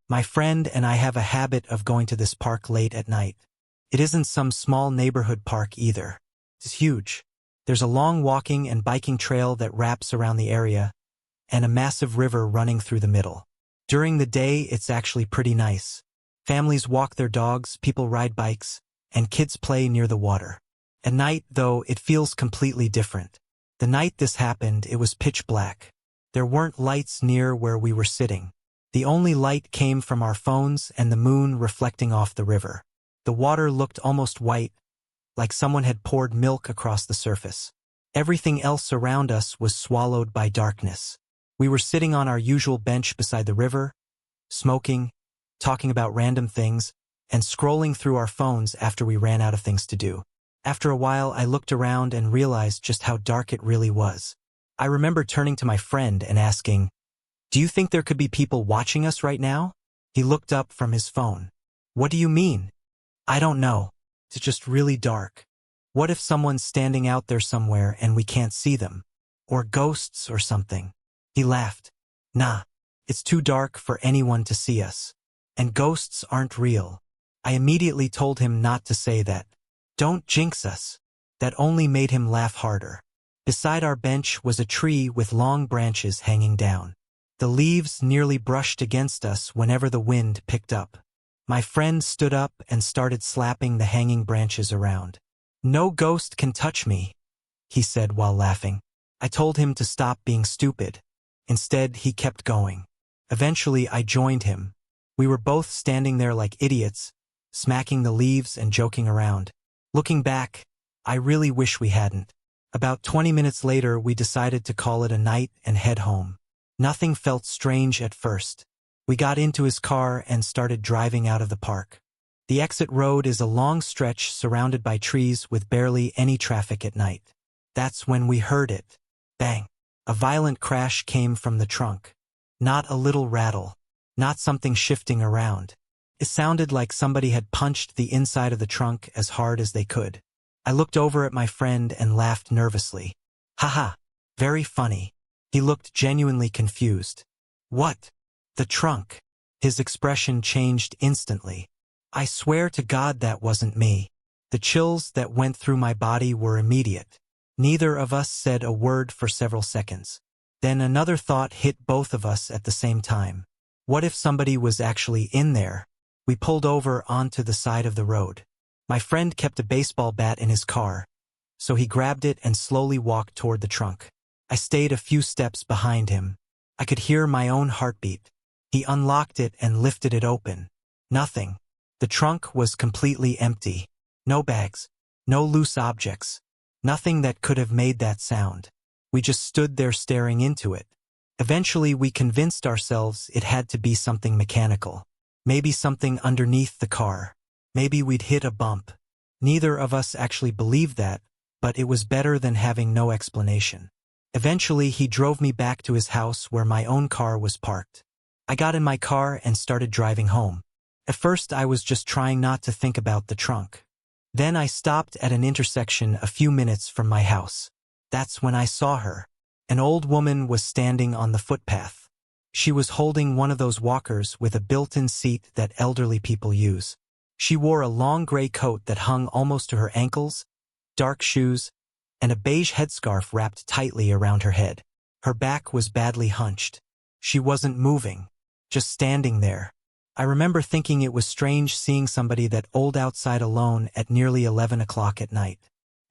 My friend and I have a habit of going to this park late at night. It isn't some small neighborhood park either. It's huge. There's a long walking and biking trail that wraps around the area, and a massive river running through the middle. During the day, it's actually pretty nice. Families walk their dogs, people ride bikes, and kids play near the water. At night, though, it feels completely different. The night this happened, it was pitch black. There weren't lights near where we were sitting. The only light came from our phones and the moon reflecting off the river. The water looked almost white, like someone had poured milk across the surface. Everything else around us was swallowed by darkness. We were sitting on our usual bench beside the river, smoking, talking about random things, and scrolling through our phones after we ran out of things to do. After a while, I looked around and realized just how dark it really was. I remember turning to my friend and asking, "Do you think there could be people watching us right now?" He looked up from his phone. "What do you mean?" "I don't know. It's just really dark. What if someone's standing out there somewhere and we can't see them? Or ghosts or something?" He laughed. "Nah, it's too dark for anyone to see us. And ghosts aren't real." I immediately told him not to say that. "Don't jinx us." That only made him laugh harder. Beside our bench was a tree with long branches hanging down. The leaves nearly brushed against us whenever the wind picked up. My friend stood up and started slapping the hanging branches around. "No ghost can touch me," he said while laughing. I told him to stop being stupid. Instead, he kept going. Eventually, I joined him. We were both standing there like idiots, smacking the leaves and joking around. Looking back, I really wish we hadn't. About 20 minutes later, we decided to call it a night and head home. Nothing felt strange at first. We got into his car and started driving out of the park. The exit road is a long stretch surrounded by trees with barely any traffic at night. That's when we heard it. Bang! A violent crash came from the trunk. Not a little rattle. Not something shifting around. It sounded like somebody had punched the inside of the trunk as hard as they could. I looked over at my friend and laughed nervously. "Haha, very funny." He looked genuinely confused. "What?" "The trunk." His expression changed instantly. I swear to God that wasn't me. The chills that went through my body were immediate. Neither of us said a word for several seconds. Then another thought hit both of us at the same time. What if somebody was actually in there? We pulled over onto the side of the road. My friend kept a baseball bat in his car, so he grabbed it and slowly walked toward the trunk. I stayed a few steps behind him. I could hear my own heartbeat. He unlocked it and lifted it open. Nothing. The trunk was completely empty. No bags. No loose objects. Nothing that could have made that sound. We just stood there staring into it. Eventually, we convinced ourselves it had to be something mechanical. Maybe something underneath the car. Maybe we'd hit a bump. Neither of us actually believed that, but it was better than having no explanation. Eventually, he drove me back to his house where my own car was parked. I got in my car and started driving home. At first, I was just trying not to think about the trunk. Then I stopped at an intersection a few minutes from my house. That's when I saw her. An old woman was standing on the footpath. She was holding one of those walkers with a built-in seat that elderly people use. She wore a long gray coat that hung almost to her ankles, dark shoes, and a beige headscarf wrapped tightly around her head. Her back was badly hunched. She wasn't moving, just standing there. I remember thinking it was strange seeing somebody that old outside alone at nearly 11 o'clock at night.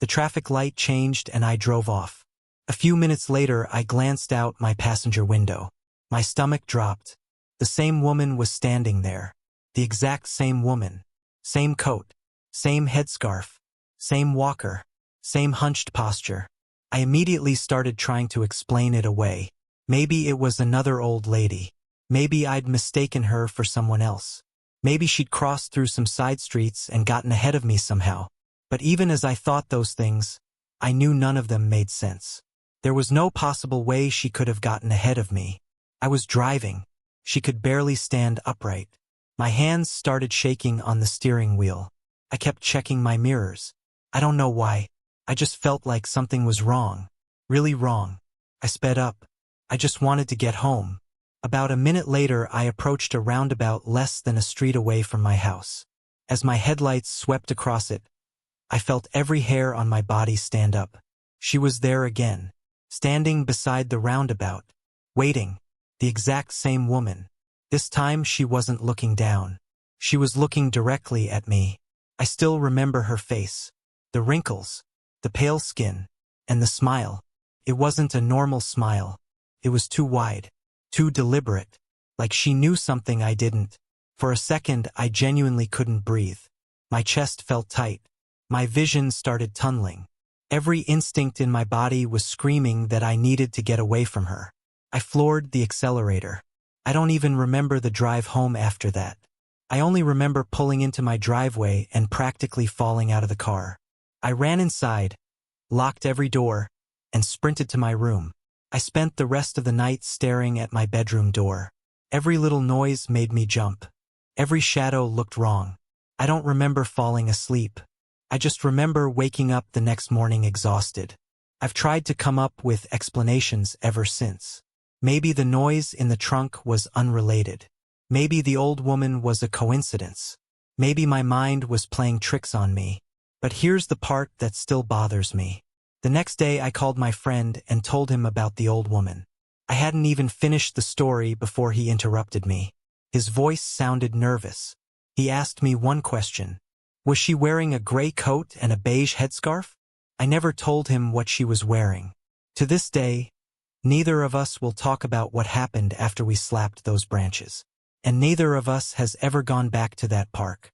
The traffic light changed and I drove off. A few minutes later, I glanced out my passenger window. My stomach dropped. The same woman was standing there. The exact same woman. Same coat. Same headscarf. Same walker. Same hunched posture. I immediately started trying to explain it away. Maybe it was another old lady. Maybe I'd mistaken her for someone else. Maybe she'd crossed through some side streets and gotten ahead of me somehow. But even as I thought those things, I knew none of them made sense. There was no possible way she could have gotten ahead of me. I was driving. She could barely stand upright. My hands started shaking on the steering wheel. I kept checking my mirrors. I don't know why. I just felt like something was wrong. Really wrong. I sped up. I just wanted to get home. About a minute later, I approached a roundabout less than a street away from my house. As my headlights swept across it, I felt every hair on my body stand up. She was there again, standing beside the roundabout, waiting, the exact same woman. This time she wasn't looking down. She was looking directly at me. I still remember her face, the wrinkles, the pale skin, and the smile. It wasn't a normal smile. It was too wide, too deliberate, like she knew something I didn't. For a second, I genuinely couldn't breathe. My chest felt tight. My vision started tunneling. Every instinct in my body was screaming that I needed to get away from her. I floored the accelerator. I don't even remember the drive home after that. I only remember pulling into my driveway and practically falling out of the car. I ran inside, locked every door, and sprinted to my room. I spent the rest of the night staring at my bedroom door. Every little noise made me jump. Every shadow looked wrong. I don't remember falling asleep. I just remember waking up the next morning exhausted. I've tried to come up with explanations ever since. Maybe the noise in the trunk was unrelated. Maybe the old woman was a coincidence. Maybe my mind was playing tricks on me. But here's the part that still bothers me. The next day I called my friend and told him about the old woman. I hadn't even finished the story before he interrupted me. His voice sounded nervous. He asked me one question. Was she wearing a gray coat and a beige headscarf? I never told him what she was wearing. To this day, neither of us will talk about what happened after we slapped those branches. And neither of us has ever gone back to that park.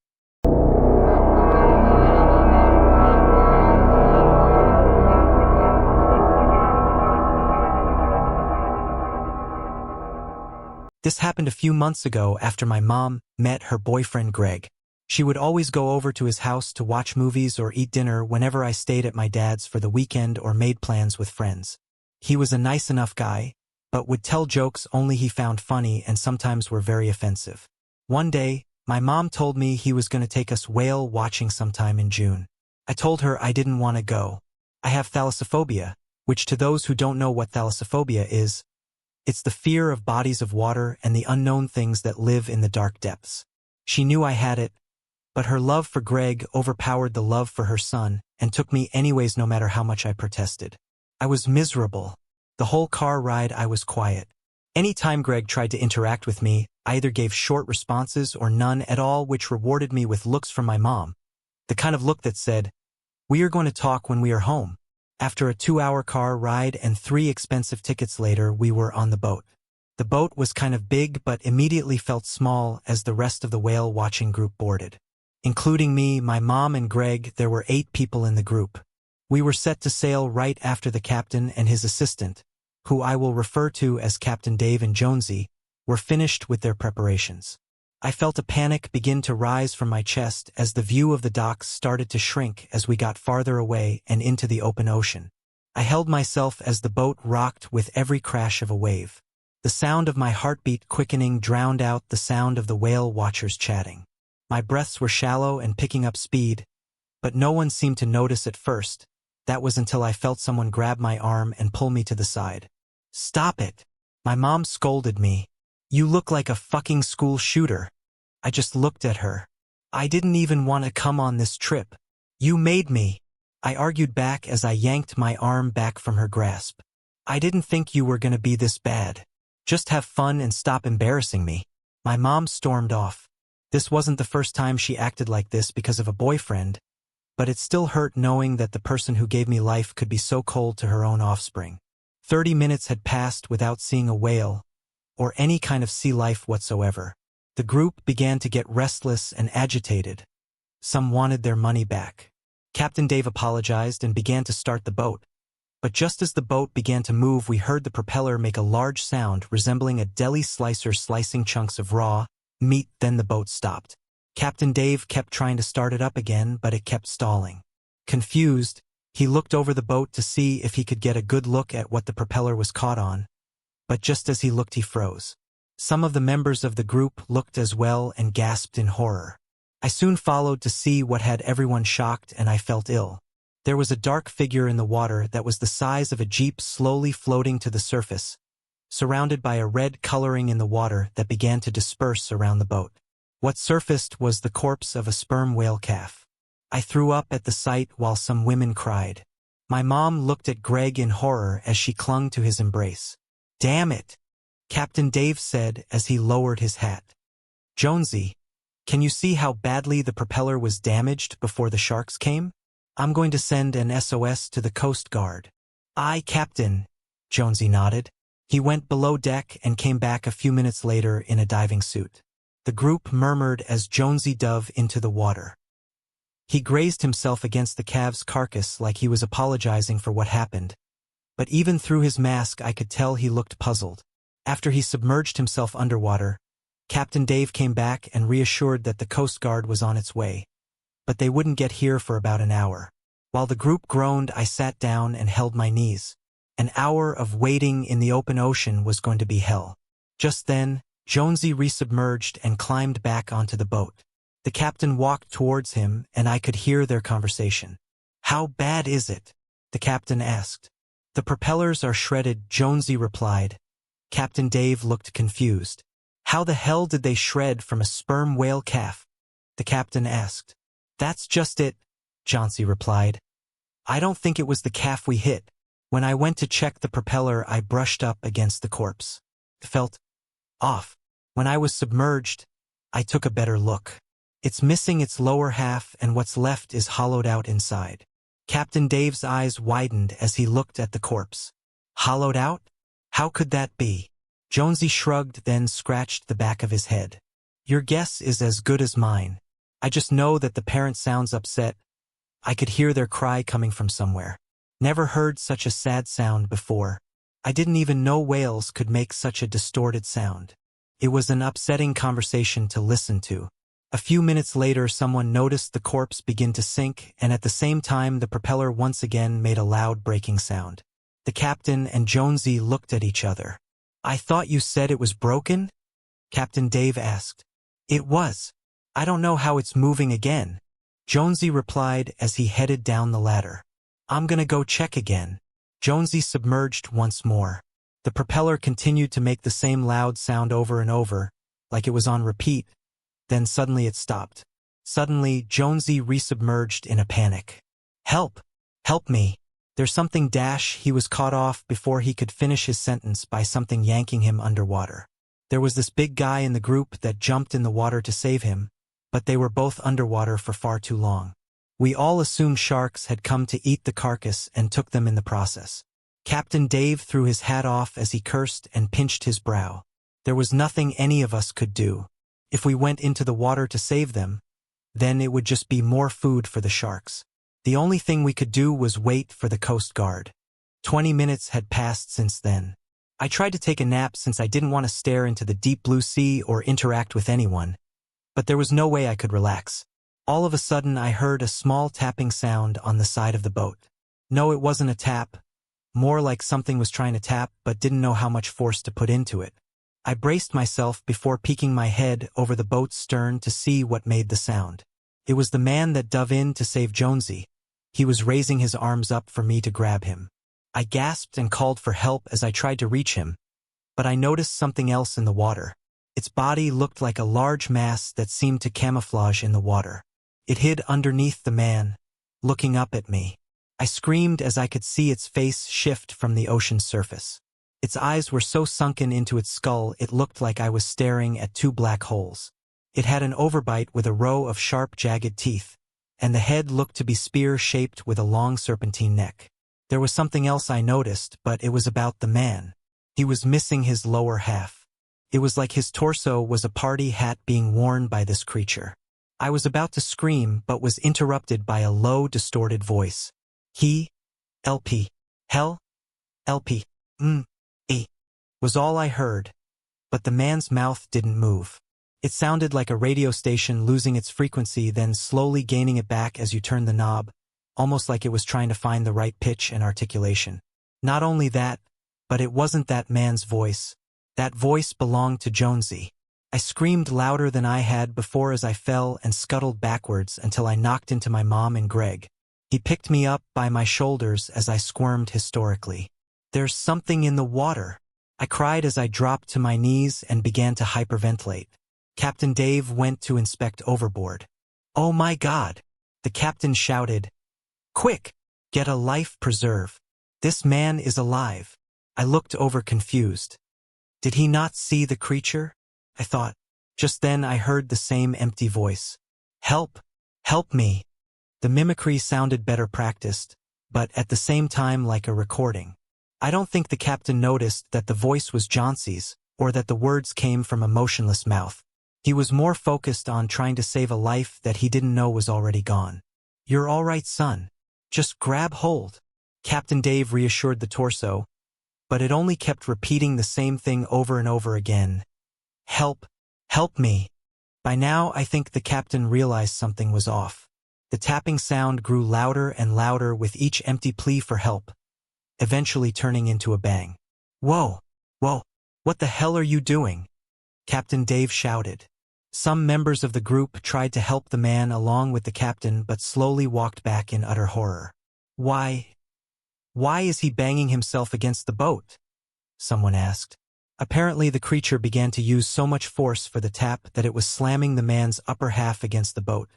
This happened a few months ago after my mom met her boyfriend Greg. She would always go over to his house to watch movies or eat dinner whenever I stayed at my dad's for the weekend or made plans with friends. He was a nice enough guy, but would tell jokes only he found funny and sometimes were very offensive. One day, my mom told me he was going to take us whale watching sometime in June. I told her I didn't want to go. I have thalassophobia, which to those who don't know what thalassophobia is, it's the fear of bodies of water and the unknown things that live in the dark depths. She knew I had it, but her love for Greg overpowered the love for her son and took me anyways no matter how much I protested. I was miserable. The whole car ride I was quiet. Any time Greg tried to interact with me, I either gave short responses or none at all, which rewarded me with looks from my mom. The kind of look that said, "We are going to talk when we are home." After a 2-hour car ride and 3 expensive tickets later, we were on the boat. The boat was kind of big but immediately felt small as the rest of the whale watching group boarded. Including me, my mom, and Greg, there were 8 people in the group. We were set to sail right after the captain and his assistant, who I will refer to as Captain Dave and Jonesy, were finished with their preparations. I felt a panic begin to rise from my chest as the view of the docks started to shrink as we got farther away and into the open ocean. I held myself as the boat rocked with every crash of a wave. The sound of my heartbeat quickening drowned out the sound of the whale watchers chatting. My breaths were shallow and picking up speed, but no one seemed to notice at first. That was until I felt someone grab my arm and pull me to the side. "Stop it!" My mom scolded me. "You look like a fucking school shooter." I just looked at her. "I didn't even want to come on this trip. You made me." I argued back as I yanked my arm back from her grasp. "I didn't think you were going to be this bad. Just have fun and stop embarrassing me." My mom stormed off. This wasn't the first time she acted like this because of a boyfriend, but it still hurt knowing that the person who gave me life could be so cold to her own offspring. 30 minutes had passed without seeing a whale, or any kind of sea life whatsoever. The group began to get restless and agitated. Some wanted their money back. Captain Dave apologized and began to start the boat. But just as the boat began to move, we heard the propeller make a large sound resembling a deli slicer slicing chunks of raw meat. Then the boat stopped. Captain Dave kept trying to start it up again, but it kept stalling. Confused, he looked over the boat to see if he could get a good look at what the propeller was caught on. But just as he looked, he froze. Some of the members of the group looked as well and gasped in horror. I soon followed to see what had everyone shocked, and I felt ill. There was a dark figure in the water that was the size of a jeep slowly floating to the surface, surrounded by a red coloring in the water that began to disperse around the boat. What surfaced was the corpse of a sperm whale calf. I threw up at the sight while some women cried. My mom looked at Greg in horror as she clung to his embrace. "Damn it," Captain Dave said as he lowered his hat. "Jonesy, can you see how badly the propeller was damaged before the sharks came? I'm going to send an SOS to the Coast Guard." "Aye, Captain," Jonesy nodded. He went below deck and came back a few minutes later in a diving suit. The group murmured as Jonesy dove into the water. He grazed himself against the calf's carcass like he was apologizing for what happened. But even through his mask I could tell he looked puzzled. After he submerged himself underwater, Captain Dave came back and reassured that the Coast Guard was on its way. But they wouldn't get here for about an hour. While the group groaned, I sat down and held my knees. An hour of waiting in the open ocean was going to be hell. Just then, Jonesy resubmerged and climbed back onto the boat. The captain walked towards him, and I could hear their conversation. "How bad is it?" the captain asked. "The propellers are shredded," Jonesy replied. Captain Dave looked confused. "How the hell did they shred from a sperm whale calf?" the captain asked. "That's just it," Jonesy replied. "I don't think it was the calf we hit. When I went to check the propeller, I brushed up against the corpse. It felt off. When I was submerged, I took a better look. It's missing its lower half, and what's left is hollowed out inside." Captain Dave's eyes widened as he looked at the corpse. "Hollowed out? How could that be?" Jonesy shrugged, then scratched the back of his head. "Your guess is as good as mine. I just know that the parent sounds upset. I could hear their cry coming from somewhere. Never heard such a sad sound before. I didn't even know whales could make such a distorted sound." It was an upsetting conversation to listen to. A few minutes later, someone noticed the corpse begin to sink, and at the same time the propeller once again made a loud breaking sound. The captain and Jonesy looked at each other. "I thought you said it was broken?" Captain Dave asked. "It was. I don't know how it's moving again," Jonesy replied as he headed down the ladder. "I'm gonna go check again." Jonesy submerged once more. The propeller continued to make the same loud sound over and over, like it was on repeat. Then suddenly it stopped. Suddenly, Jonesy resubmerged in a panic. "Help! Help me! There's something dash." He was caught off before he could finish his sentence by something yanking him underwater. There was this big guy in the group that jumped in the water to save him, but they were both underwater for far too long. We all assumed sharks had come to eat the carcass and took them in the process. Captain Dave threw his hat off as he cursed and pinched his brow. There was nothing any of us could do. If we went into the water to save them, then it would just be more food for the sharks. The only thing we could do was wait for the Coast Guard. 20 minutes had passed since then. I tried to take a nap since I didn't want to stare into the deep blue sea or interact with anyone, but there was no way I could relax. All of a sudden I heard a small tapping sound on the side of the boat. No, it wasn't a tap. More like something was trying to tap but didn't know how much force to put into it. I braced myself before peeking my head over the boat's stern to see what made the sound. It was the man that dove in to save Jonesy. He was raising his arms up for me to grab him. I gasped and called for help as I tried to reach him, but I noticed something else in the water. Its body looked like a large mass that seemed to camouflage in the water. It hid underneath the man, looking up at me. I screamed as I could see its face shift from the ocean's surface. Its eyes were so sunken into its skull it looked like I was staring at two black holes. It had an overbite with a row of sharp, jagged teeth, and the head looked to be spear-shaped with a long serpentine neck. There was something else I noticed, but it was about the man. He was missing his lower half. It was like his torso was a party hat being worn by this creature. I was about to scream, but was interrupted by a low, distorted voice. "LP. Hell? LP. Was all I heard, but the man's mouth didn't move. It sounded like a radio station losing its frequency, then slowly gaining it back as you turned the knob, almost like it was trying to find the right pitch and articulation. Not only that, but it wasn't that man's voice. That voice belonged to Jonesy. I screamed louder than I had before as I fell and scuttled backwards until I knocked into my mom and Greg. He picked me up by my shoulders as I squirmed hysterically. "There's something in the water," I cried as I dropped to my knees and began to hyperventilate. Captain Dave went to inspect overboard. "Oh my God!" the captain shouted. "Quick! Get a life preserve. This man is alive." I looked over confused. Did he not see the creature? I thought. Just then I heard the same empty voice. "Help! Help me!" The mimicry sounded better practiced, but at the same time like a recording. I don't think the captain noticed that the voice was Johnsey's, or that the words came from a motionless mouth. He was more focused on trying to save a life that he didn't know was already gone. "You're all right, son. Just grab hold." Captain Dave reassured the torso, but it only kept repeating the same thing over and over again. "Help! Help me!" By now I think the captain realized something was off. The tapping sound grew louder and louder with each empty plea for help, eventually turning into a bang. "Whoa! Whoa! What the hell are you doing?" Captain Dave shouted. Some members of the group tried to help the man along with the captain but slowly walked back in utter horror. Why is he banging himself against the boat?" someone asked. Apparently the creature began to use so much force for the tap that it was slamming the man's upper half against the boat,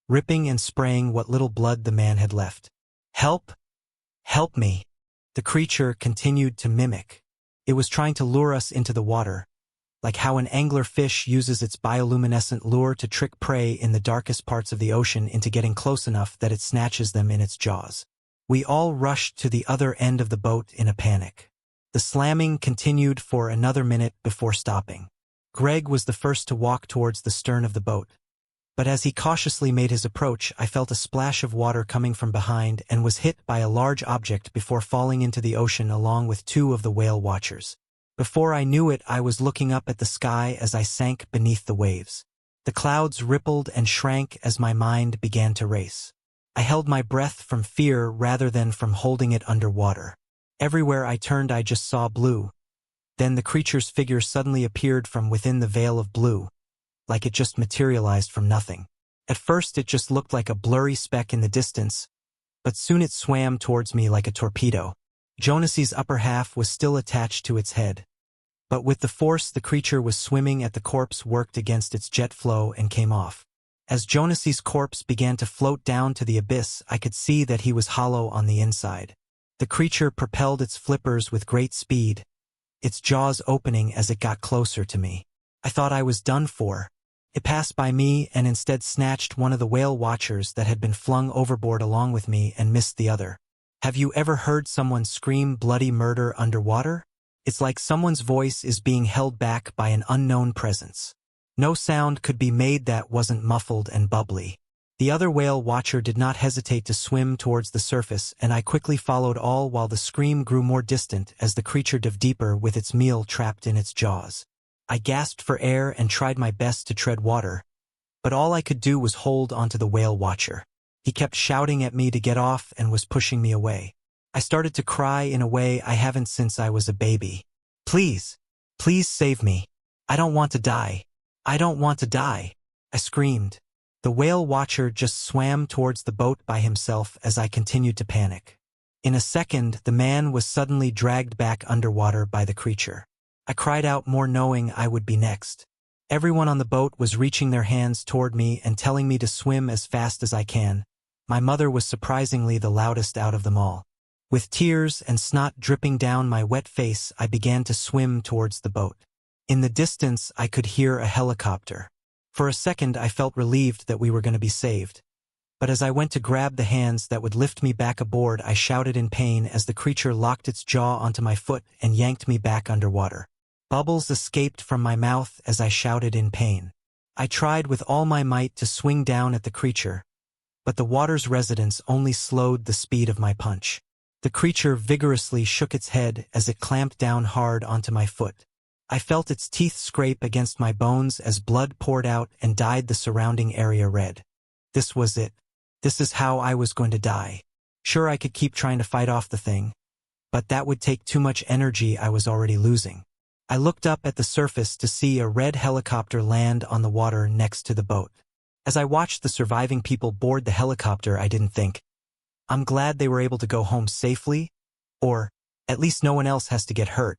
ripping and spraying what little blood the man had left. "Help! Help me!" The creature continued to mimic. It was trying to lure us into the water, like how an angler fish uses its bioluminescent lure to trick prey in the darkest parts of the ocean into getting close enough that it snatches them in its jaws. We all rushed to the other end of the boat in a panic. The slamming continued for another minute before stopping. Greg was the first to walk towards the stern of the boat. But as he cautiously made his approach, I felt a splash of water coming from behind and was hit by a large object before falling into the ocean along with two of the whale watchers. Before I knew it, I was looking up at the sky as I sank beneath the waves. The clouds rippled and shrank as my mind began to race. I held my breath from fear rather than from holding it underwater. Everywhere I turned I just saw blue. Then the creature's figure suddenly appeared from within the veil of blue, like it just materialized from nothing. At first it just looked like a blurry speck in the distance, but soon it swam towards me like a torpedo. Jonas's upper half was still attached to its head, but with the force the creature was swimming at the corpse worked against its jet flow and came off. As Jonas's corpse began to float down to the abyss, I could see that he was hollow on the inside. The creature propelled its flippers with great speed, its jaws opening as it got closer to me. I thought I was done for. It passed by me and instead snatched one of the whale watchers that had been flung overboard along with me and missed the other. Have you ever heard someone scream bloody murder underwater? It's like someone's voice is being held back by an unknown presence. No sound could be made that wasn't muffled and bubbly. The other whale watcher did not hesitate to swim towards the surface, and I quickly followed all while the scream grew more distant as the creature dove deeper with its meal trapped in its jaws. I gasped for air and tried my best to tread water, but all I could do was hold onto the whale watcher. He kept shouting at me to get off and was pushing me away. I started to cry in a way I haven't since I was a baby. "Please, please save me. I don't want to die. I don't want to die," I screamed. The whale watcher just swam towards the boat by himself as I continued to panic. In a second, the man was suddenly dragged back underwater by the creature. I cried out more knowing I would be next. Everyone on the boat was reaching their hands toward me and telling me to swim as fast as I can. My mother was surprisingly the loudest out of them all. With tears and snot dripping down my wet face, I began to swim towards the boat. In the distance, I could hear a helicopter. For a second, I felt relieved that we were going to be saved. But as I went to grab the hands that would lift me back aboard, I shouted in pain as the creature locked its jaw onto my foot and yanked me back underwater. Bubbles escaped from my mouth as I shouted in pain. I tried with all my might to swing down at the creature, but the water's resonance only slowed the speed of my punch. The creature vigorously shook its head as it clamped down hard onto my foot. I felt its teeth scrape against my bones as blood poured out and dyed the surrounding area red. This was it. This is how I was going to die. Sure, I could keep trying to fight off the thing, but that would take too much energy I was already losing. I looked up at the surface to see a red helicopter land on the water next to the boat. As I watched the surviving people board the helicopter, I didn't think, "I'm glad they were able to go home safely," or, "At least no one else has to get hurt."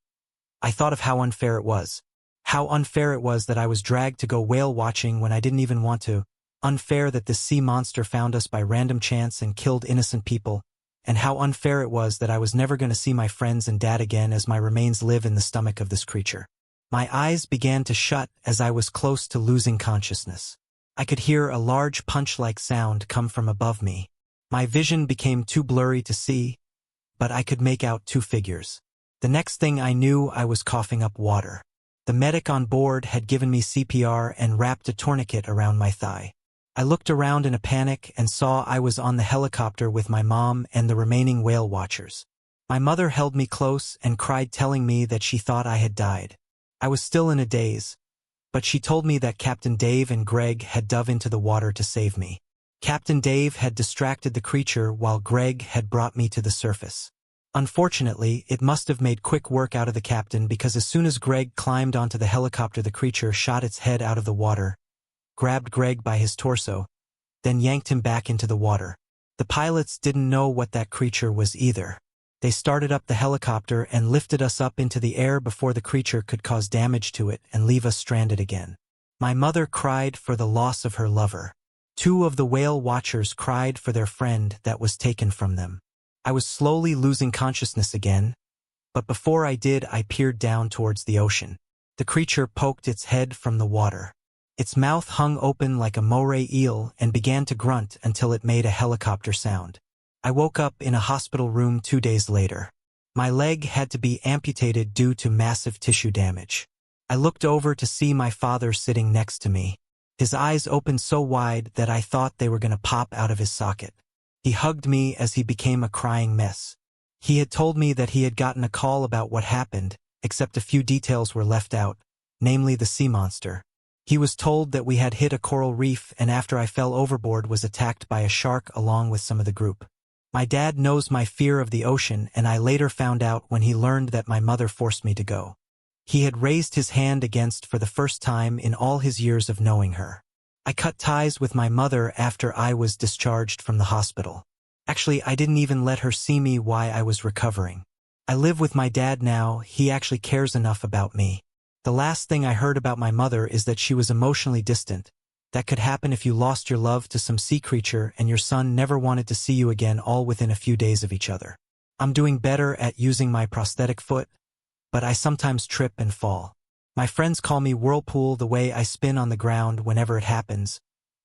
I thought of how unfair it was. How unfair it was that I was dragged to go whale watching when I didn't even want to. Unfair that this sea monster found us by random chance and killed innocent people. And how unfair it was that I was never going to see my friends and dad again as my remains live in the stomach of this creature. My eyes began to shut as I was close to losing consciousness. I could hear a large punch-like sound come from above me. My vision became too blurry to see, but I could make out two figures. The next thing I knew, I was coughing up water. The medic on board had given me CPR and wrapped a tourniquet around my thigh. I looked around in a panic and saw I was on the helicopter with my mom and the remaining whale watchers. My mother held me close and cried, telling me that she thought I had died. I was still in a daze, but she told me that Captain Dave and Greg had dove into the water to save me. Captain Dave had distracted the creature while Greg had brought me to the surface. Unfortunately, it must have made quick work out of the captain, because as soon as Greg climbed onto the helicopter, the creature shot its head out of the water, grabbed Greg by his torso, then yanked him back into the water. The pilots didn't know what that creature was either. They started up the helicopter and lifted us up into the air before the creature could cause damage to it and leave us stranded again. My mother cried for the loss of her lover. Two of the whale watchers cried for their friend that was taken from them. I was slowly losing consciousness again, but before I did, I peered down towards the ocean. The creature poked its head from the water. Its mouth hung open like a moray eel and began to grunt until it made a helicopter sound. I woke up in a hospital room 2 days later. My leg had to be amputated due to massive tissue damage. I looked over to see my father sitting next to me. His eyes opened so wide that I thought they were going to pop out of his socket. He hugged me as he became a crying mess. He had told me that he had gotten a call about what happened, except a few details were left out, namely the sea monster. He was told that we had hit a coral reef and after I fell overboard was attacked by a shark along with some of the group. My dad knows my fear of the ocean, and I later found out when he learned that my mother forced me to go. He had raised his hand against for the first time in all his years of knowing her. I cut ties with my mother after I was discharged from the hospital. Actually, I didn't even let her see me while I was recovering. I live with my dad now. He actually cares enough about me. The last thing I heard about my mother is that she was emotionally distant. That could happen if you lost your love to some sea creature and your son never wanted to see you again, all within a few days of each other. I'm doing better at using my prosthetic foot, but I sometimes trip and fall. My friends call me Whirlpool the way I spin on the ground whenever it happens,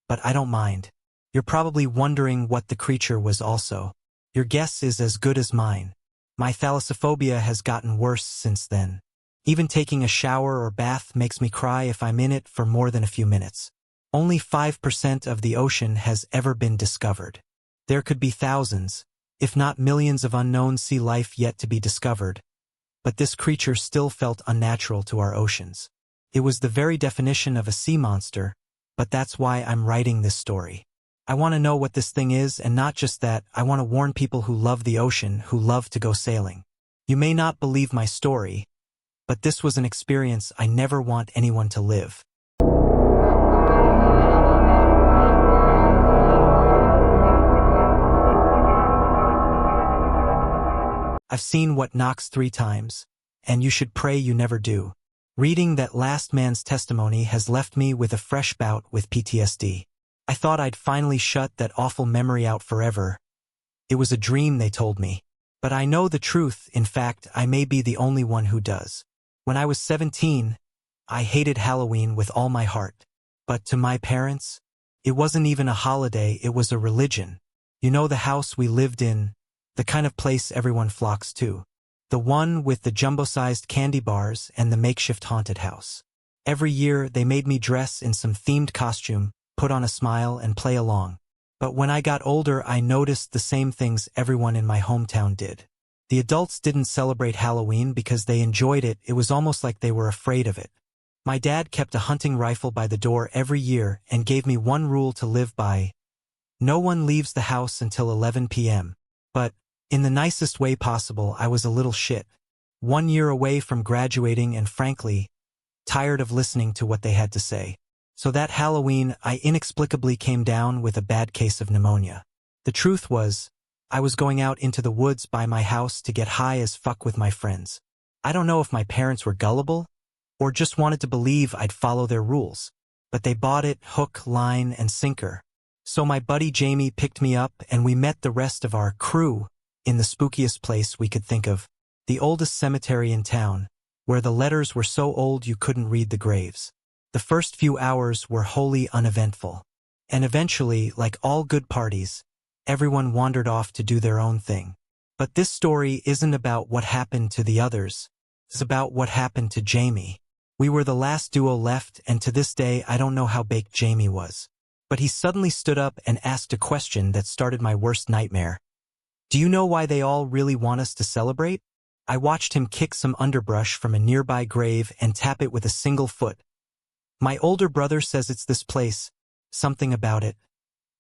but I don't mind. You're probably wondering what the creature was also. Your guess is as good as mine. My thalassophobia has gotten worse since then. Even taking a shower or bath makes me cry if I'm in it for more than a few minutes. Only 5% of the ocean has ever been discovered. There could be thousands, if not millions of unknown sea life yet to be discovered. But this creature still felt unnatural to our oceans. It was the very definition of a sea monster, but that's why I'm writing this story. I want to know what this thing is, and not just that, I want to warn people who love the ocean, who love to go sailing. You may not believe my story, but this was an experience I never want anyone to live. I've seen what knocks 3 times, and you should pray you never do. Reading that last man's testimony has left me with a fresh bout with PTSD. I thought I'd finally shut that awful memory out forever. It was a dream, they told me. But I know the truth. In fact, I may be the only one who does. When I was 17, I hated Halloween with all my heart. But to my parents, it wasn't even a holiday, it was a religion. You know, the house we lived in, the kind of place everyone flocks to. The one with the jumbo-sized candy bars and the makeshift haunted house. Every year they made me dress in some themed costume, put on a smile and play along. But when I got older, I noticed the same things everyone in my hometown did. The adults didn't celebrate Halloween because they enjoyed it. It was almost like they were afraid of it. My dad kept a hunting rifle by the door every year and gave me one rule to live by. No one leaves the house until 11 p.m. But, in the nicest way possible, I was a little shit. 1 year away from graduating and frankly, tired of listening to what they had to say. So that Halloween, I inexplicably came down with a bad case of pneumonia. The truth was, I was going out into the woods by my house to get high as fuck with my friends. I don't know if my parents were gullible, or just wanted to believe I'd follow their rules. But they bought it hook, line, and sinker. So my buddy Jamie picked me up and we met the rest of our crew in the spookiest place we could think of, the oldest cemetery in town, where the letters were so old you couldn't read the graves. The first few hours were wholly uneventful. And eventually, like all good parties, everyone wandered off to do their own thing. But this story isn't about what happened to the others. It's about what happened to Jamie. We were the last duo left, and to this day I don't know how baked Jamie was. But he suddenly stood up and asked a question that started my worst nightmare. Do you know why they all really want us to celebrate? I watched him kick some underbrush from a nearby grave and tap it with a single foot. My older brother says it's this place, something about it.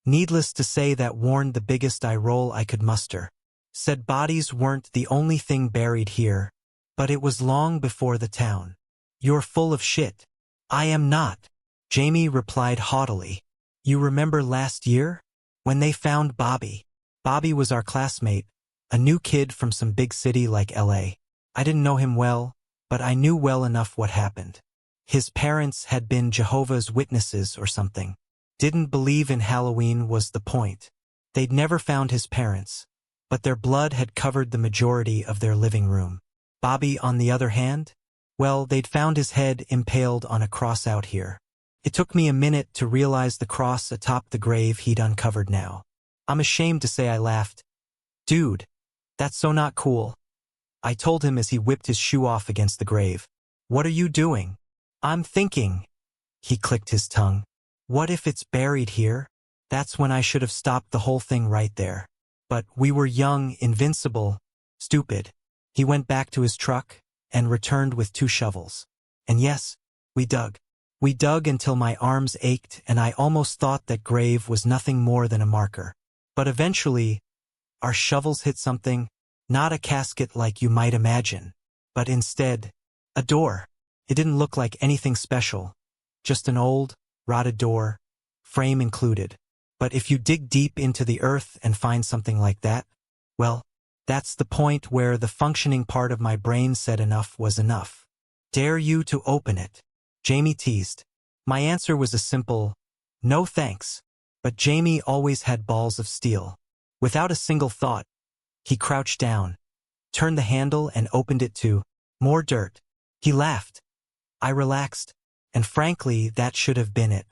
Needless to say, that warned the biggest eye roll I could muster. Said bodies weren't the only thing buried here, but it was long before the town. You're full of shit. I am not, Jamie replied haughtily. You remember last year? When they found Bobby. Bobby was our classmate, a new kid from some big city like LA. I didn't know him well, but I knew well enough what happened. His parents had been Jehovah's Witnesses or something. Didn't believe in Halloween was the point. They'd never found his parents, but their blood had covered the majority of their living room. Bobby, on the other hand? Well, they'd found his head impaled on a cross out here. It took me a minute to realize the cross atop the grave he'd uncovered now. I'm ashamed to say I laughed. Dude, that's so not cool. I told him as he whipped his shoe off against the grave. What are you doing? I'm thinking. He clicked his tongue. What if it's buried here? That's when I should have stopped the whole thing right there. But we were young, invincible, stupid. He went back to his truck and returned with 2 shovels. And yes, we dug. We dug until my arms ached and I almost thought that grave was nothing more than a marker. But eventually, our shovels hit something, not a casket like you might imagine, but instead, a door. It didn't look like anything special, just an old, rotted door, frame included. But if you dig deep into the earth and find something like that, well, that's the point where the functioning part of my brain said enough was enough. Dare you to open it? Jamie teased. My answer was a simple, no thanks. But Jamie always had balls of steel. Without a single thought, he crouched down, turned the handle and opened it to more dirt. He laughed. I relaxed, and frankly, that should have been it.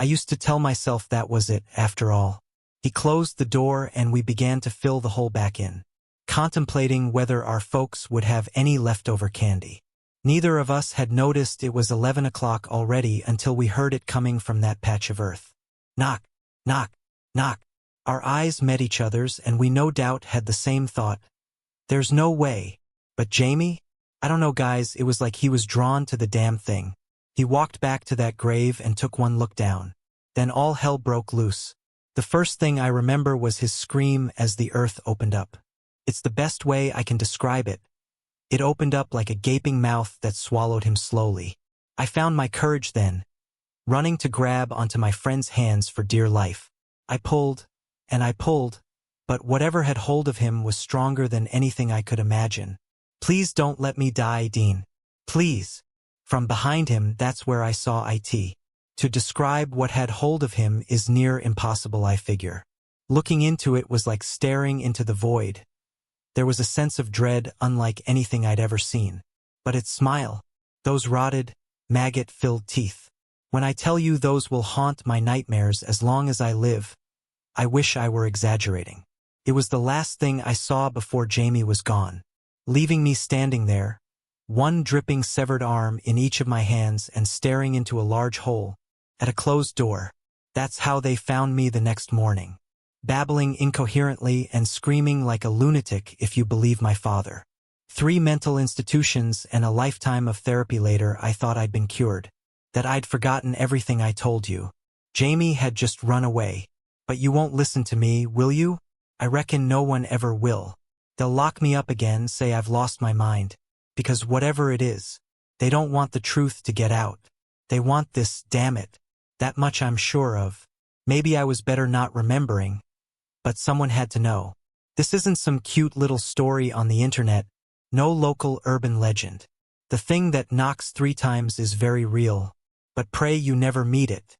I used to tell myself that was it, after all. He closed the door and we began to fill the hole back in, contemplating whether our folks would have any leftover candy. Neither of us had noticed it was 11 o'clock already until we heard it coming from that patch of earth. Knock, knock, knock. Our eyes met each other's and we no doubt had the same thought. There's no way. But Jamie? I don't know, guys, it was like he was drawn to the damn thing. He walked back to that grave and took one look down. Then all hell broke loose. The first thing I remember was his scream as the earth opened up. It's the best way I can describe it. It opened up like a gaping mouth that swallowed him slowly. I found my courage then, running to grab onto my friend's hands for dear life. I pulled, and I pulled, but whatever had hold of him was stronger than anything I could imagine. Please don't let me die, Dean. Please. From behind him, that's where I saw it. To describe what had hold of him is near impossible, I figure. Looking into it was like staring into the void. There was a sense of dread unlike anything I'd ever seen. But its smile, those rotted, maggot-filled teeth. When I tell you those will haunt my nightmares as long as I live, I wish I were exaggerating. It was the last thing I saw before Jamie was gone, leaving me standing there, one dripping severed arm in each of my hands and staring into a large hole, at a closed door. That's how they found me the next morning, babbling incoherently and screaming like a lunatic if you believe my father. 3 mental institutions and a lifetime of therapy later, I thought I'd been cured, that I'd forgotten everything I told you. Jamie had just run away. But you won't listen to me, will you? I reckon no one ever will. They'll lock me up again, say I've lost my mind. Because whatever it is, they don't want the truth to get out. They want this, damn it. That much I'm sure of. Maybe I was better not remembering. But someone had to know. This isn't some cute little story on the internet. No local urban legend. The thing that knocks 3 times is very real, but pray you never meet it.